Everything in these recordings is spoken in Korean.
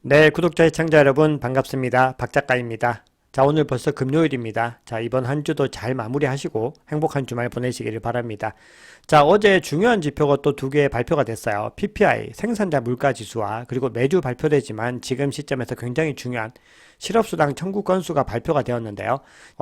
네, 구독자 시청자 여러분 반갑습니다. 박 작가입니다. 자, 오늘 벌써 금요일입니다. 자, 이번 한 주도 잘 마무리하시고 행복한 주말 보내시기를 바랍니다. 자, 어제 중요한 지표가 또 두 개 발표가 됐어요. PPI, 생산자 물가지수와 그리고 매주 발표되지만 지금 시점에서 굉장히 중요한 실업수당 청구 건수가 발표가 되었는데요.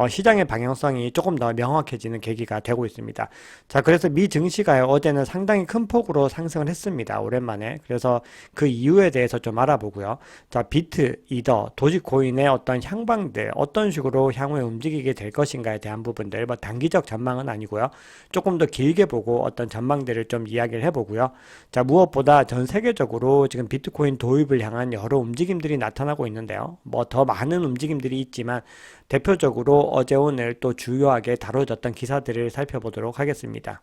시장의 방향성이 조금 더 명확해지는 계기가 되고 있습니다. 자, 그래서 미 증시가요, 어제는 상당히 큰 폭으로 상승을 했습니다. 오랜만에. 그래서 그 이유에 대해서 좀 알아보고요. 자, 비트, 이더, 도지코인의 어떤 향방들, 어떤 식으로 향후에 움직이게 될 것인가에 대한 부분들, 뭐 단기적 전망은 아니고요. 조금 더 길게 보고 어떤 전망들을 좀 이야기를 해보고요. 자, 무엇보다 전 세계적으로 지금 비트코인 도입을 향한 여러 움직임들이 나타나고 있는데요. 뭐 더 많은 움직임들이 있지만 대표적으로 어제 오늘 또 주요하게 다뤄졌던 기사들을 살펴보도록 하겠습니다.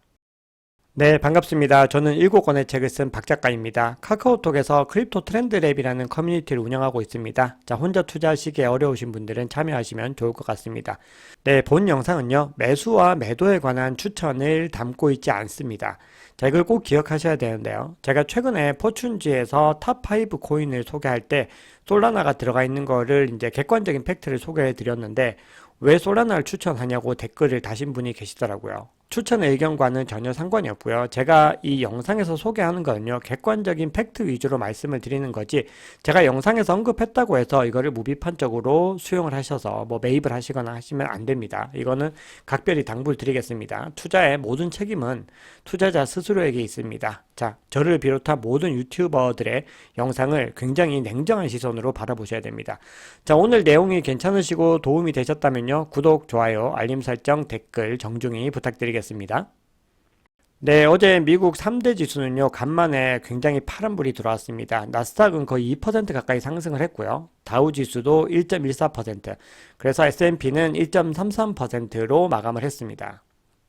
네, 반갑습니다. 저는 7권의 책을 쓴 박 작가입니다. 카카오톡에서 크립토 트렌드랩이라는 커뮤니티를 운영하고 있습니다. 자, 혼자 투자하시기에 어려우신 분들은 참여하시면 좋을 것 같습니다. 네, 본 영상은요, 매수와 매도에 관한 추천을 담고 있지 않습니다. 자, 이걸 꼭 기억하셔야 되는데요. 제가 최근에 포춘지에서 탑5 코인을 소개할 때 솔라나가 들어가 있는 거를 이제 객관적인 팩트를 소개해 드렸는데 왜 솔라나를 추천하냐고 댓글을 다신 분이 계시더라고요. 추천의 의견과는 전혀 상관이 없고요. 제가 이 영상에서 소개하는 거는요, 객관적인 팩트 위주로 말씀을 드리는 거지, 제가 영상에서 언급했다고 해서 이거를 무비판적으로 수용을 하셔서 뭐 매입을 하시거나 하시면 안 됩니다. 이거는 각별히 당부를 드리겠습니다. 투자의 모든 책임은 투자자 스스로에게 있습니다. 자, 저를 비롯한 모든 유튜버들의 영상을 굉장히 냉정한 시선으로 바라보셔야 됩니다. 자, 오늘 내용이 괜찮으시고 도움이 되셨다면요, 구독, 좋아요, 알림 설정, 댓글 정중히 부탁드리겠습니다. 네, 어제 미국 3대 지수는요, 간만에 굉장히 파란불이 들어왔습니다. 나스닥은 거의 2% 가까이 상승을 했고요. 다우 지수도 1.14%, 그래서 S&P는 1.33%로 마감을 했습니다.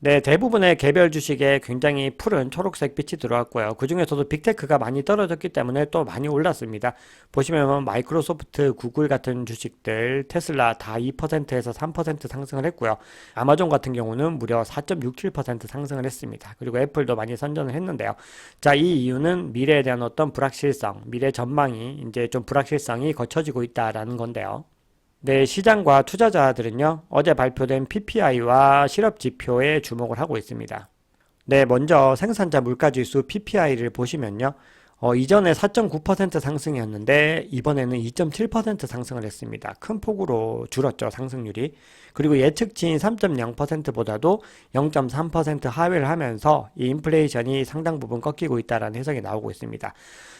네, 대부분의 개별 주식에 굉장히 푸른 초록색 빛이 들어왔고요. 그 중에서도 빅테크가 많이 떨어졌기 때문에 또 많이 올랐습니다. 보시면 마이크로소프트, 구글 같은 주식들, 테슬라 다 2%에서 3% 상승을 했고요. 아마존 같은 경우는 무려 4.67% 상승을 했습니다. 그리고 애플도 많이 선전을 했는데요. 자, 이 이유는 미래에 대한 어떤 불확실성, 미래 전망이 이제 좀 불확실성이 거쳐지고 있다라는 건데요. 네, 시장과 투자자들은요, 어제 발표된 PPI와 실업지표에 주목을 하고 있습니다. 네, 먼저 생산자 물가지수 PPI를 보시면요, 이전에 4.9% 상승이었는데 이번에는 2.7% 상승을 했습니다. 큰 폭으로 줄었죠, 상승률이. 그리고 예측치인 3.0%보다도 0.3% 하회를 하면서 이 인플레이션이 상당 부분 꺾이고 있다는 해석이 나오고 있습니다.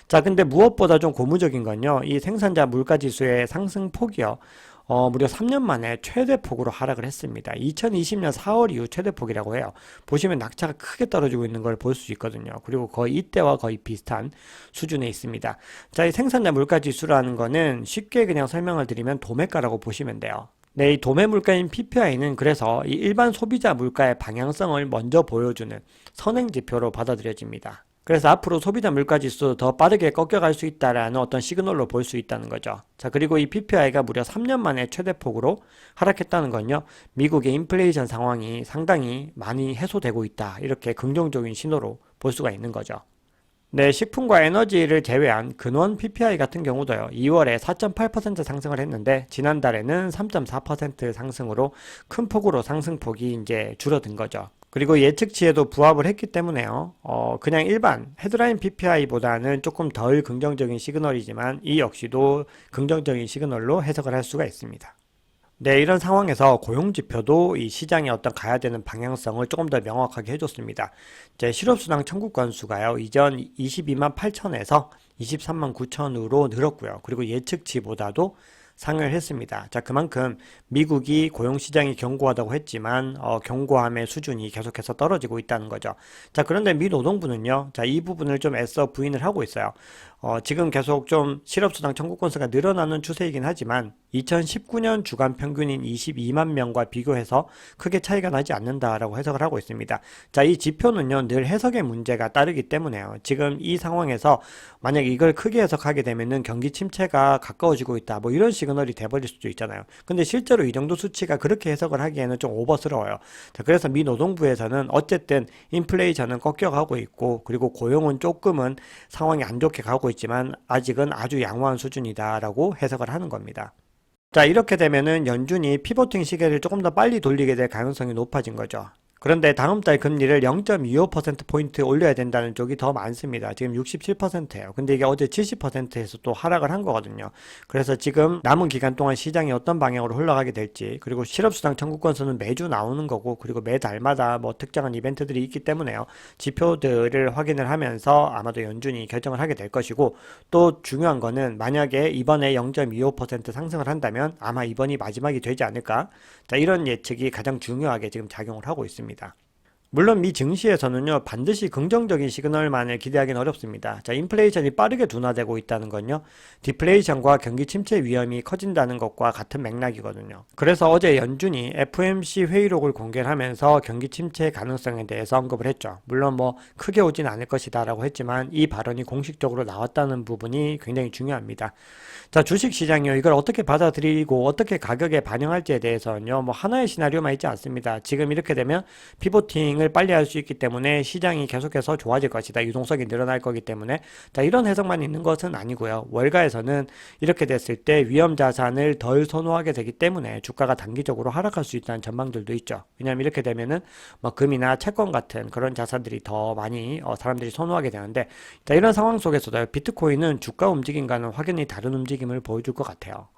자, 근데 무엇보다 좀 고무적인 건요, 이 생산자 물가지수의 상승폭이요, 무려 3년 만에 최대폭으로 하락을 했습니다. 2020년 4월 이후 최대폭이라고 해요. 보시면 낙차가 크게 떨어지고 있는 걸 볼 수 있거든요. 그리고 거의 이때와 거의 비슷한 수준에 있습니다. 자, 이 생산자 물가지수라는 거는 쉽게 그냥 설명을 드리면 도매가라고 보시면 돼요. 네, 이 도매 물가인 PPI는 그래서 이 일반 소비자 물가의 방향성을 먼저 보여주는 선행 지표로 받아들여집니다. 그래서 앞으로 소비자 물가지수도 더 빠르게 꺾여갈 수 있다라는 어떤 시그널로 볼 수 있다는 거죠. 자, 그리고 이 PPI가 무려 3년 만에 최대폭으로 하락했다는 건요, 미국의 인플레이션 상황이 상당히 많이 해소되고 있다, 이렇게 긍정적인 신호로 볼 수가 있는 거죠. 네, 식품과 에너지를 제외한 근원 PPI 같은 경우도요, 2월에 4.8% 상승을 했는데 지난달에는 3.4% 상승으로 큰 폭으로 상승폭이 이제 줄어든 거죠. 그리고 예측치에도 부합을 했기 때문에요, 그냥 일반 헤드라인 PPI보다는 조금 덜 긍정적인 시그널이지만 이 역시도 긍정적인 시그널로 해석을 할 수가 있습니다. 네, 이런 상황에서 고용지표도 이 시장에 어떤 가야 되는 방향성을 조금 더 명확하게 해줬습니다. 이제 실업수당 청구 건수가요, 이전 22만 8천에서 23만 9천으로 늘었고요. 그리고 예측치보다도 상회를 했습니다. 자, 그만큼 미국이 고용시장이 견고하다고 했지만 견고함의 수준이 계속해서 떨어지고 있다는 거죠. 자, 그런데 미 노동부는요, 자, 이 부분을 좀 애써 부인을 하고 있어요. 지금 계속 좀 실업수당 청구 건수가 늘어나는 추세이긴 하지만 2019년 주간 평균인 22만 명과 비교해서 크게 차이가 나지 않는다라고 해석을 하고 있습니다. 자, 이 지표는요, 늘 해석의 문제가 따르기 때문에요. 지금 이 상황에서 만약 이걸 크게 해석하게 되면은 경기 침체가 가까워지고 있다, 뭐 이런 시그널이 돼버릴 수도 있잖아요. 근데 실제로 이 정도 수치가 그렇게 해석을 하기에는 좀 오버스러워요. 자, 그래서 미 노동부에서는 어쨌든 인플레이션은 꺾여가고 있고, 그리고 고용은 조금은 상황이 안 좋게 가고 있지만 아직은 아주 양호한 수준이다라고 해석을 하는 겁니다. 자, 이렇게 되면은 연준이 피보팅 시계를 조금 더 빨리 돌리게 될 가능성이 높아진 거죠. 그런데 다음 달 금리를 0.25%포인트 올려야 된다는 쪽이 더 많습니다. 지금 67%예요. 근데 이게 어제 70%에서 또 하락을 한 거거든요. 그래서 지금 남은 기간 동안 시장이 어떤 방향으로 흘러가게 될지, 그리고 실업수당 청구권서는 매주 나오는 거고, 그리고 매달마다 뭐 특정한 이벤트들이 있기 때문에요. 지표들을 확인을 하면서 아마도 연준이 결정을 하게 될 것이고, 또 중요한 거는 만약에 이번에 0.25% 상승을 한다면 아마 이번이 마지막이 되지 않을까? 자, 이런 예측이 가장 중요하게 지금 작용을 하고 있습니다. 물론 미 증시에서는요, 반드시 긍정적인 시그널만을 기대하기는 어렵습니다. 자, 인플레이션이 빠르게 둔화되고 있다는 건요, 디플레이션과 경기 침체 위험이 커진다는 것과 같은 맥락이거든요. 그래서 어제 연준이 FOMC 회의록을 공개하면서 경기 침체 가능성에 대해서 언급을 했죠. 물론 뭐 크게 오진 않을 것이다 라고 했지만 이 발언이 공식적으로 나왔다는 부분이 굉장히 중요합니다. 자, 주식시장이요, 이걸 어떻게 받아들이고 어떻게 가격에 반영할지에 대해서는요, 뭐 하나의 시나리오만 있지 않습니다. 지금 이렇게 되면 피보팅을 빨리 할 수 있기 때문에 시장이 계속해서 좋아질 것이다. 유동성이 늘어날 거기 때문에. 자, 이런 해석만 있는 것은 아니고요. 월가에서는 이렇게 됐을 때 위험 자산을 덜 선호하게 되기 때문에 주가가 단기적으로 하락할 수 있다는 전망들도 있죠. 왜냐하면 이렇게 되면은 뭐 금이나 채권 같은 그런 자산들이 더 많이 사람들이 선호하게 되는데, 자, 이런 상황 속에서도 비트코인은 주가 움직임과는 확연히 다른 움직임을 보여줄 것 같아요.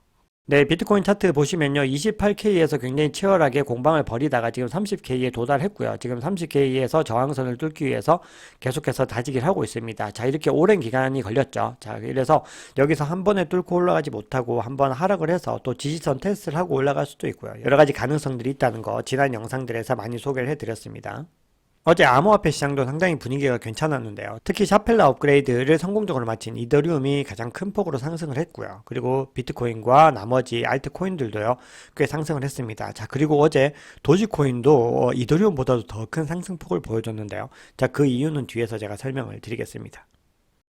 네, 비트코인 차트 보시면요, 28K에서 굉장히 치열하게 공방을 벌이다가 지금 30K에 도달했고요. 지금 30K에서 저항선을 뚫기 위해서 계속해서 다지기를 하고 있습니다. 자, 이렇게 오랜 기간이 걸렸죠. 자, 그래서 여기서 한 번에 뚫고 올라가지 못하고 한 번 하락을 해서 또 지지선 테스트를 하고 올라갈 수도 있고요. 여러 가지 가능성들이 있다는 거 지난 영상들에서 많이 소개를 해드렸습니다. 어제 암호화폐 시장도 상당히 분위기가 괜찮았는데요. 특히 샤펠라 업그레이드를 성공적으로 마친 이더리움이 가장 큰 폭으로 상승을 했고요. 그리고 비트코인과 나머지 알트코인들도요, 꽤 상승을 했습니다. 자, 그리고 어제 도지코인도 이더리움보다도 더 큰 상승폭을 보여줬는데요. 자, 그 이유는 뒤에서 제가 설명을 드리겠습니다.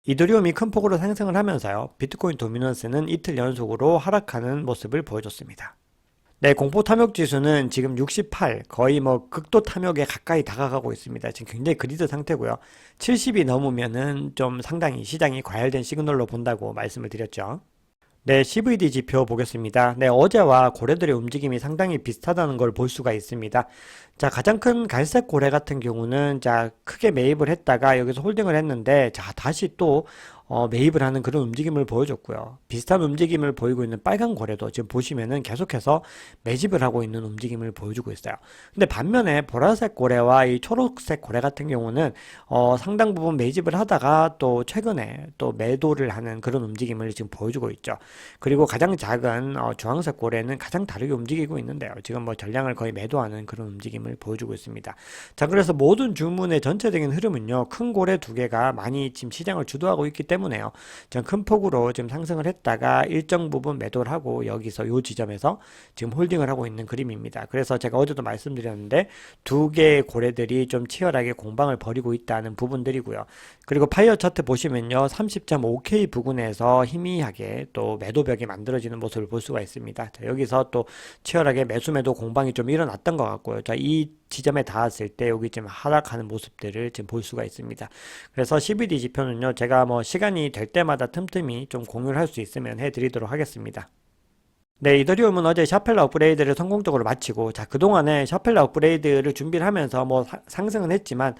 이더리움이 큰 폭으로 상승을 하면서요, 비트코인 도미넌스는 이틀 연속으로 하락하는 모습을 보여줬습니다. 네, 공포 탐욕 지수는 지금 68, 거의 뭐 극도 탐욕에 가까이 다가가고 있습니다. 지금 굉장히 그리드 상태고요. 70이 넘으면은 좀 상당히 시장이 과열된 시그널로 본다고 말씀을 드렸죠. 네, CVD 지표 보겠습니다. 네, 어제와 고래들의 움직임이 상당히 비슷하다는 걸 볼 수가 있습니다. 자, 가장 큰 갈색 고래 같은 경우는 자, 크게 매입을 했다가 여기서 홀딩을 했는데, 자, 다시 또 매입을 하는 그런 움직임을 보여줬고요. 비슷한 움직임을 보이고 있는 빨간 고래도 지금 보시면은 계속해서 매집을 하고 있는 움직임을 보여주고 있어요. 근데 반면에 보라색 고래와 이 초록색 고래 같은 경우는 상당 부분 매집을 하다가 또 최근에 또 매도를 하는 그런 움직임을 지금 보여주고 있죠. 그리고 가장 작은 주황색 고래는 가장 다르게 움직이고 있는데요. 지금 뭐 전량을 거의 매도하는 그런 움직임을 보여주고 있습니다. 자, 그래서 모든 주문의 전체적인 흐름은요, 큰 고래 두 개가 많이 지금 시장을 주도하고 있기 때문에요. 좀 큰 폭으로 지금 상승을 했다가 일정 부분 매도를 하고 여기서 요 지점에서 지금 홀딩을 하고 있는 그림입니다. 그래서 제가 어제도 말씀드렸는데 두 개의 고래들이 좀 치열하게 공방을 벌이고 있다는 부분들이고요. 그리고 파이어 차트 보시면요, 30.5K 부근에서 희미하게 또 매도벽이 만들어지는 모습을 볼 수가 있습니다. 자, 여기서 또 치열하게 매수 매도 공방이 좀 일어났던 것 같고요. 자, 이 지점에 닿았을 때 여기 지금 하락하는 모습들을 지금 볼 수가 있습니다. 그래서 CVD 지표는요, 제가 뭐 시간이 될 때마다 틈틈이 좀 공유를 할 수 있으면 해드리도록 하겠습니다. 네, 이더리움은 어제 샤펠라 업그레이드를 성공적으로 마치고, 자, 그동안에 샤펠라 업그레이드를 준비를 하면서 뭐 상승은 했지만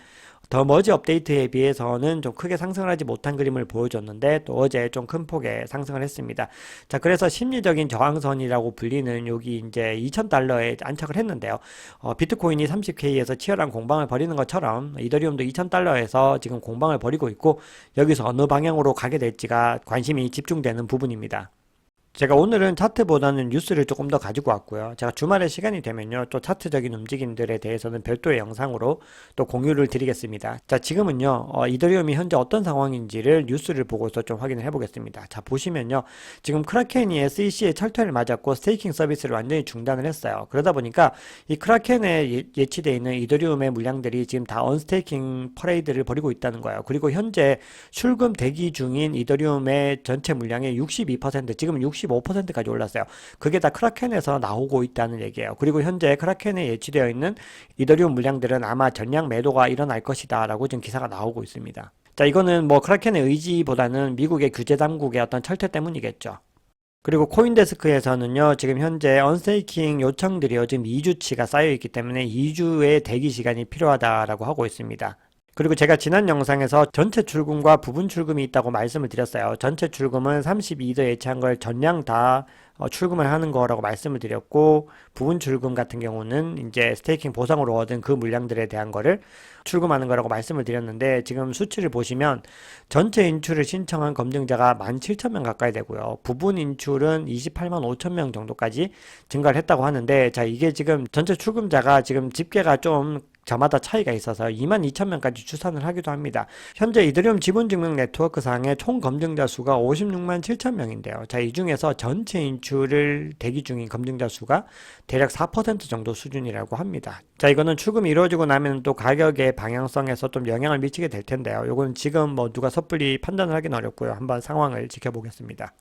더 머지 업데이트에 비해서는 좀 크게 상승을 하지 못한 그림을 보여줬는데, 또 어제 좀 큰 폭의 상승을 했습니다. 자, 그래서 심리적인 저항선이라고 불리는 여기 이제 2000달러에 안착을 했는데요. 비트코인이 30K에서 치열한 공방을 벌이는 것처럼 이더리움도 2000달러에서 지금 공방을 벌이고 있고, 여기서 어느 방향으로 가게 될지가 관심이 집중되는 부분입니다. 제가 오늘은 차트보다는 뉴스를 조금 더 가지고 왔고요. 제가 주말에 시간이 되면요, 또 차트적인 움직임들에 대해서는 별도의 영상으로 또 공유를 드리겠습니다. 자, 지금은요, 이더리움이 현재 어떤 상황인지를 뉴스를 보고서 좀 확인을 해보겠습니다. 자, 보시면요, 지금 크라켄이 SEC의 철퇴를 맞았고 스테이킹 서비스를 완전히 중단을 했어요. 그러다 보니까 이 크라켄에 예치되어 있는 이더리움의 물량들이 지금 다 언스테이킹 퍼레이드를 벌이고 있다는 거예요. 그리고 현재 출금 대기 중인 이더리움의 전체 물량의 62%, 지금 65%까지 올랐어요. 그게 다 크라켄에서 나오고 있다는 얘기예요. 그리고 현재 크라켄에 예치되어 있는 이더리움 물량들은 아마 전량 매도가 일어날 것이다 라고 지금 기사가 나오고 있습니다. 자, 이거는 뭐 크라켄의 의지보다는 미국의 규제 당국의 어떤 철퇴 때문이겠죠. 그리고 코인데스크에서는요, 지금 현재 언스테이킹 요청들이요, 지금 2주치가 쌓여 있기 때문에 2주의 대기 시간이 필요하다라고 하고 있습니다. 그리고 제가 지난 영상에서 전체 출금과 부분 출금이 있다고 말씀을 드렸어요. 전체 출금은 32도 예치한 걸 전량 다 출금을 하는 거라고 말씀을 드렸고, 부분 출금 같은 경우는 이제 스테이킹 보상으로 얻은 그 물량들에 대한 거를 출금하는 거라고 말씀을 드렸는데, 지금 수치를 보시면 전체 인출을 신청한 검증자가 17,000명 가까이 되고요. 부분 인출은 28만 5천 명 정도까지 증가를 했다고 하는데, 자, 이게 지금 전체 출금자가 지금 집계가 좀 저마다 차이가 있어서 22,000명까지 추산을 하기도 합니다. 현재 이더리움 지분증명 네트워크 상의 총 검증자 수가 56만 7천 명인데요. 자, 이 중에서 전체 인출을 대기 중인 검증자 수가 대략 4% 정도 수준이라고 합니다. 자, 이거는 출금이 이루어지고 나면 또 가격의 방향성에서 좀 영향을 미치게 될 텐데요. 이건 지금 뭐 누가 섣불리 판단을 하기는 어렵고요. 한번 상황을 지켜보겠습니다.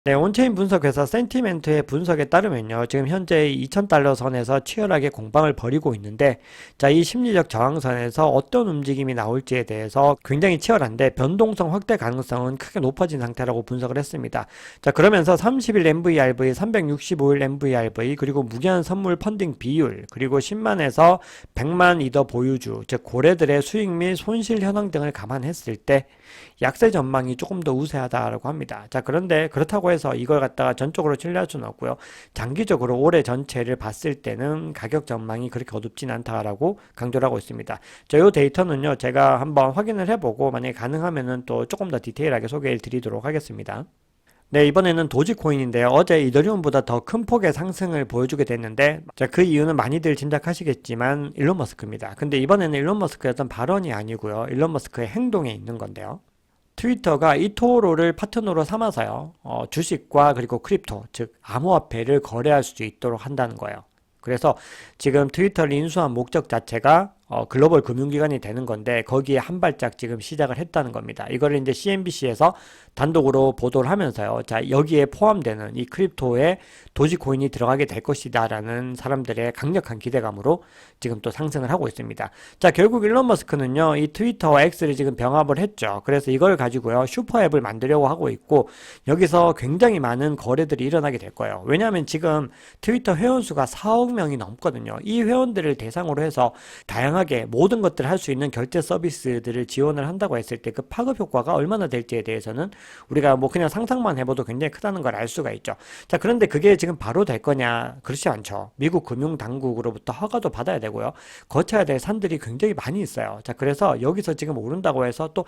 네, 온체인 분석 회사 센티멘트의 분석에 따르면요, 지금 현재 2,000달러 선에서 치열하게 공방을 벌이고 있는데, 자, 이 심리적 저항선에서 어떤 움직임이 나올지에 대해서 굉장히 치열한데, 변동성 확대 가능성은 크게 높아진 상태라고 분석을 했습니다. 자, 그러면서 30일 MVRV, 365일 MVRV, 그리고 무기한 선물 펀딩 비율, 그리고 10만에서 100만 이더 보유주, 즉, 고래들의 수익 및 손실 현황 등을 감안했을 때, 약세 전망이 조금 더 우세하다라고 합니다. 자, 그런데 그렇다고 해서 이걸 갖다가 전적으로 신뢰할 수는 없고요. 장기적으로 올해 전체를 봤을 때는 가격 전망이 그렇게 어둡진 않다라고 강조를 하고 있습니다. 자, 이 데이터는요, 제가 한번 확인을 해보고 만약에 가능하면은 또 조금 더 디테일하게 소개를 드리도록 하겠습니다. 네, 이번에는 도지코인인데요. 어제 이더리움보다 더 큰 폭의 상승을 보여주게 됐는데, 자, 그 이유는 많이들 짐작하시겠지만 일론 머스크입니다. 근데 이번에는 일론 머스크의 어떤 발언이 아니고요. 일론 머스크의 행동에 있는 건데요. 트위터가 이토로를 파트너로 삼아서요, 주식과 그리고 크립토, 즉 암호화폐를 거래할 수 있도록 한다는 거예요. 그래서 지금 트위터를 인수한 목적 자체가 글로벌 금융기관이 되는 건데, 거기에 한 발짝 지금 시작을 했다는 겁니다. 이거를 이제 CNBC에서 단독으로 보도를 하면서요, 자, 여기에 포함되는 이 크립토에 도지코인이 들어가게 될 것이다 라는 사람들의 강력한 기대감으로 지금 또 상승을 하고 있습니다. 자, 결국 일론 머스크는요, 이 트위터와 X를 지금 병합을 했죠. 그래서 이걸 가지고요, 슈퍼앱을 만들려고 하고 있고, 여기서 굉장히 많은 거래들이 일어나게 될 거예요. 왜냐하면 지금 트위터 회원수가 4억 명이 넘거든요. 이 회원들을 대상으로 해서 다양하게 모든 것들을 할 수 있는 결제 서비스들을 지원을 한다고 했을 때 그 파급 효과가 얼마나 될지에 대해서는 우리가 뭐 그냥 상상만 해봐도 굉장히 크다는 걸 알 수가 있죠. 자, 그런데 그게 지금 바로 될 거냐? 그렇지 않죠. 미국 금융당국으로부터 허가도 받아야 되고요. 거쳐야 될 산들이 굉장히 많이 있어요. 자, 그래서 여기서 지금 오른다고 해서 또,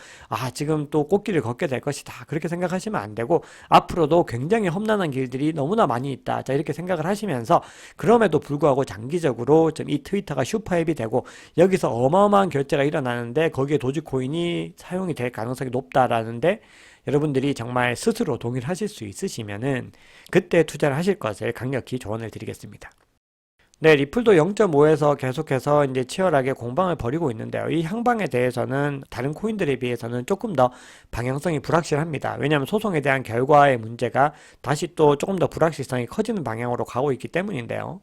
지금 또 꽃길을 걷게 될 것이다. 그렇게 생각하시면 안 되고, 앞으로도 굉장히 험난한 길들이 너무나 많이 있다. 자, 이렇게 생각을 하시면서, 그럼에도 불구하고 장기적으로 좀 이 트위터가 슈퍼앱이 되고, 여기서 어마어마한 결제가 일어나는데, 거기에 도지코인이 사용이 될 가능성이 높다라는데, 여러분들이 정말 스스로 동의를 하실 수 있으시면은 그때 투자를 하실 것을 강력히 조언을 드리겠습니다. 네, 리플도 0.5에서 계속해서 이제 치열하게 공방을 벌이고 있는데요. 이 향방에 대해서는 다른 코인들에 비해서는 조금 더 방향성이 불확실합니다. 왜냐하면 소송에 대한 결과의 문제가 다시 또 조금 더 불확실성이 커지는 방향으로 가고 있기 때문인데요.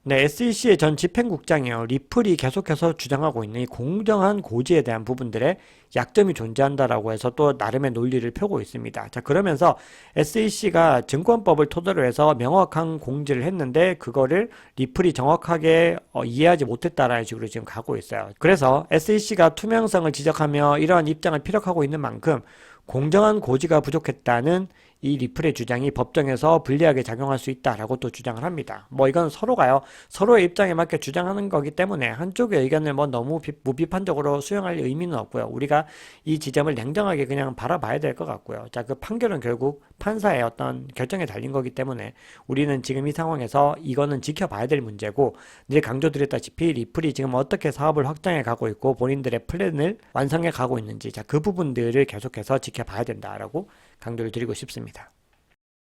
네, SEC의 전 집행국장이요. 리플이 계속해서 주장하고 있는 이 공정한 고지에 대한 부분들에 약점이 존재한다라고 해서 또 나름의 논리를 펴고 있습니다. 자, 그러면서 SEC가 증권법을 토대로 해서 명확한 공지를 했는데 그거를 리플이 정확하게 이해하지 못했다라는 식으로 지금 가고 있어요. 그래서 SEC가 투명성을 지적하며 이러한 입장을 피력하고 있는 만큼 공정한 고지가 부족했다는 이 리플의 주장이 법정에서 불리하게 작용할 수 있다라고 또 주장을 합니다. 뭐 이건 서로가요, 서로의 입장에 맞게 주장하는 거기 때문에 한쪽의 의견을 뭐 너무 무비판적으로 수용할 의미는 없고요. 우리가 이 지점을 냉정하게 그냥 바라봐야 될 것 같고요. 자, 그 판결은 결국 판사의 어떤 결정에 달린 거기 때문에 우리는 지금 이 상황에서 이거는 지켜봐야 될 문제고, 늘 강조드렸다시피 리플이 지금 어떻게 사업을 확장해 가고 있고 본인들의 플랜을 완성해 가고 있는지, 자, 그 부분들을 계속해서 지켜봐야 된다라고 강조를 드리고 싶습니다.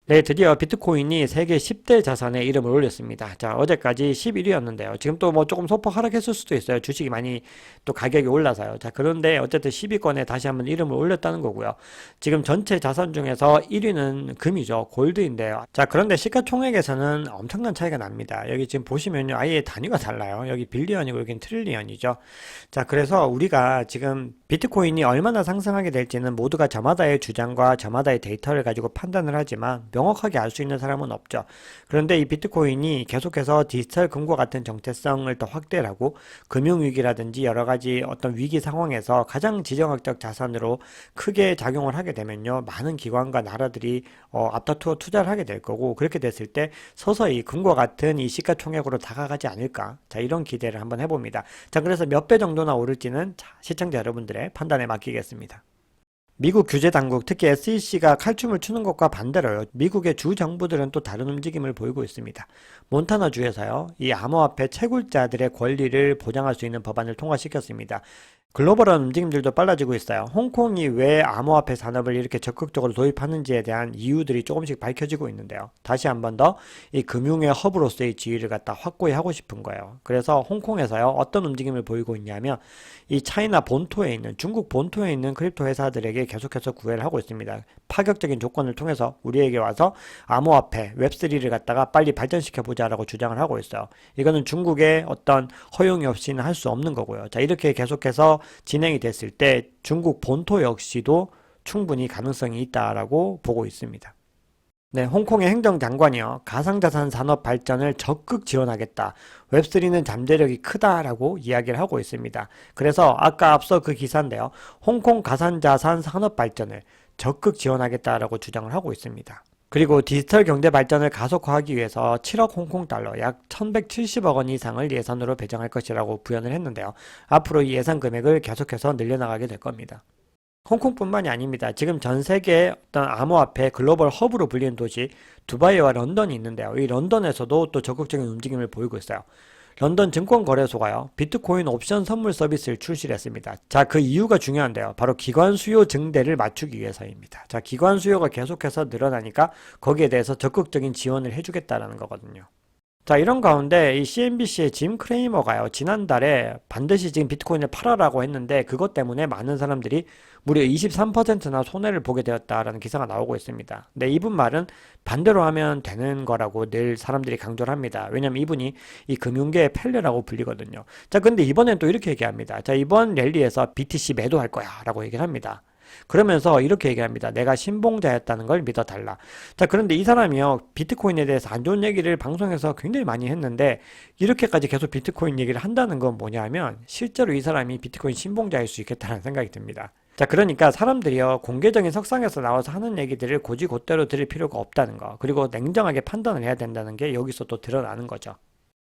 네, 드디어 비트코인이 세계 10대 자산에 이름을 올렸습니다. 자, 어제까지 11위였는데요. 지금 또 뭐 조금 소폭 하락했을 수도 있어요. 주식이 많이 또 가격이 올라서요. 자, 그런데 어쨌든 10위권에 다시 한번 이름을 올렸다는 거고요. 지금 전체 자산 중에서 1위는 금이죠. 골드인데요. 자, 그런데 시가총액에서는 엄청난 차이가 납니다. 여기 지금 보시면요, 아예 단위가 달라요. 여기 빌리언이고 여긴 트릴리언이죠. 자, 그래서 우리가 지금 비트코인이 얼마나 상승하게 될지는 모두가 저마다의 주장과 저마다의 데이터를 가지고 판단을 하지만 명확하게 알 수 있는 사람은 없죠. 그런데 이 비트코인이 계속해서 디지털 금고 같은 정체성을 더 확대를 하고 금융위기라든지 여러 가지 어떤 위기 상황에서 가장 지정학적 자산으로 크게 작용을 하게 되면요. 많은 기관과 나라들이 앞다투어 투자를 하게 될 거고 그렇게 됐을 때 서서히 금과 같은 이 시가총액으로 다가가지 않을까. 자, 이런 기대를 한번 해봅니다. 자, 그래서 몇 배 정도나 오를지는 시청자 여러분들의 판단에 맡기겠습니다. 미국 규제 당국, 특히 SEC가 칼춤을 추는 것과 반대로요. 미국의 주 정부들은 또 다른 움직임을 보이고 있습니다. 몬타나 주에서요. 이 암호화폐 채굴자들의 권리를 보장할 수 있는 법안을 통과시켰습니다. 글로벌한 움직임들도 빨라지고 있어요. 홍콩이 왜 암호화폐 산업을 이렇게 적극적으로 도입하는지에 대한 이유들이 조금씩 밝혀지고 있는데요. 다시 한 번 더 이 금융의 허브로서의 지위를 갖다 확고히 하고 싶은 거예요. 그래서 홍콩에서요. 어떤 움직임을 보이고 있냐면 이 차이나 본토에 있는 중국 본토에 있는 크립토 회사들에게 계속해서 구애를 하고 있습니다. 파격적인 조건을 통해서 우리에게 와서 암호화폐 웹3를 갖다가 빨리 발전시켜 보자라고 주장을 하고 있어요. 이거는 중국의 어떤 허용이 없이는 할 수 없는 거고요. 자, 이렇게 계속해서 진행이 됐을 때 중국 본토 역시도 충분히 가능성이 있다라고 보고 있습니다. 네, 홍콩의 행정장관이요. 가상자산 산업 발전을 적극 지원하겠다. 웹3는 잠재력이 크다라고 이야기를 하고 있습니다. 그래서 아까 앞서 그 기사인데요. 홍콩 가상자산 산업 발전을 적극 지원하겠다라고 주장을 하고 있습니다. 그리고 디지털 경제 발전을 가속화하기 위해서 7억 홍콩 달러, 약 1170억 원 이상을 예산으로 배정할 것이라고 부연을 했는데요. 앞으로 이 예산 금액을 계속해서 늘려나가게 될 겁니다. 홍콩뿐만이 아닙니다. 지금 전 세계의 어떤 암호화폐 글로벌 허브로 불리는 도시 두바이와 런던이 있는데요. 이 런던에서도 또 적극적인 움직임을 보이고 있어요. 런던 증권거래소가요. 비트코인 옵션 선물 서비스를 출시를 했습니다. 자, 그 이유가 중요한데요. 바로 기관 수요 증대를 맞추기 위해서입니다. 자, 기관 수요가 계속해서 늘어나니까 거기에 대해서 적극적인 지원을 해주겠다라는 거거든요. 자, 이런 가운데 이 CNBC의 짐 크레이머가요, 지난달에 반드시 지금 비트코인을 팔아라고 했는데 그것 때문에 많은 사람들이 무려 23%나 손해를 보게 되었다라는 기사가 나오고 있습니다. 근데 이분 말은 반대로 하면 되는 거라고 늘 사람들이 강조를 합니다. 왜냐면 이분이 이 금융계의 펠레라고 불리거든요. 자, 근데 이번엔 또 이렇게 얘기합니다. 자, 이번 랠리에서 BTC 매도할 거야 라고 얘기를 합니다. 그러면서 이렇게 얘기합니다. 내가 신봉자였다는 걸 믿어달라. 자, 그런데 이 사람이요. 비트코인에 대해서 안 좋은 얘기를 방송에서 굉장히 많이 했는데 이렇게까지 계속 비트코인 얘기를 한다는 건 뭐냐면 실제로 이 사람이 비트코인 신봉자일 수 있겠다는 생각이 듭니다. 자, 그러니까 사람들이요. 공개적인 석상에서 나와서 하는 얘기들을 곧이곧대로 들을 필요가 없다는 거. 그리고 냉정하게 판단을 해야 된다는 게 여기서 또 드러나는 거죠.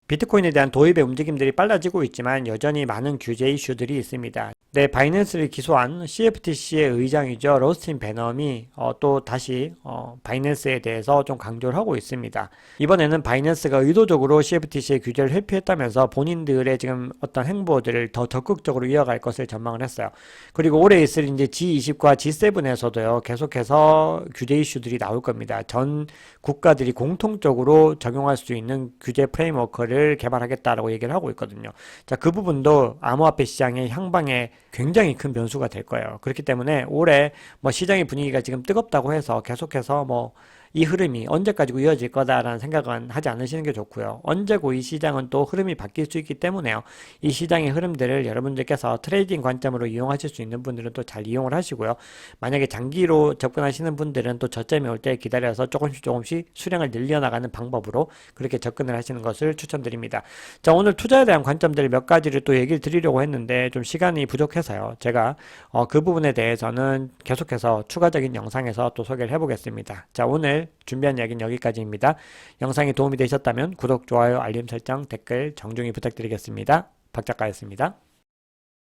비트코인에 대한 도입의 움직임들이 빨라지고 있지만 여전히 많은 규제 이슈들이 있습니다. 네, 바이낸스를 기소한 CFTC의 의장이죠. 러스틴 베넘이 또 다시 바이낸스에 대해서 좀 강조를 하고 있습니다. 이번에는 바이낸스가 의도적으로 CFTC의 규제를 회피했다면서 본인들의 지금 어떤 행보들을 더 적극적으로 이어갈 것을 전망을 했어요. 그리고 올해 있을 이제 G20과 G7에서도요. 계속해서 규제 이슈들이 나올 겁니다. 전 국가들이 공통적으로 적용할 수 있는 규제 프레임워크를 개발하겠다라고 얘기를 하고 있거든요. 자, 그 부분도 암호화폐 시장의 향방에 굉장히 큰 변수가 될 거예요. 그렇기 때문에 올해 뭐 시장의 분위기가 지금 뜨겁다고 해서 계속해서 뭐 이 흐름이 언제까지 이어질 거다라는 생각은 하지 않으시는 게 좋고요. 언제고 이 시장은 또 흐름이 바뀔 수 있기 때문에요. 이 시장의 흐름들을 여러분들께서 트레이딩 관점으로 이용하실 수 있는 분들은 또 잘 이용을 하시고요. 만약에 장기로 접근하시는 분들은 또 저점이 올 때 기다려서 조금씩 수량을 늘려나가는 방법으로 그렇게 접근을 하시는 것을 추천드립니다. 자, 오늘 투자에 대한 관점들 몇 가지를 또 얘기를 드리려고 했는데 좀 시간이 부족해서요. 제가 그 부분에 대해서는 계속해서 추가적인 영상에서 또 소개를 해보겠습니다. 자, 오늘 준비한 이야기는 여기까지입니다. 영상이 도움이 되셨다면 구독, 좋아요, 알림 설정, 댓글 정중히 부탁드리겠습니다. 박 작가였습니다.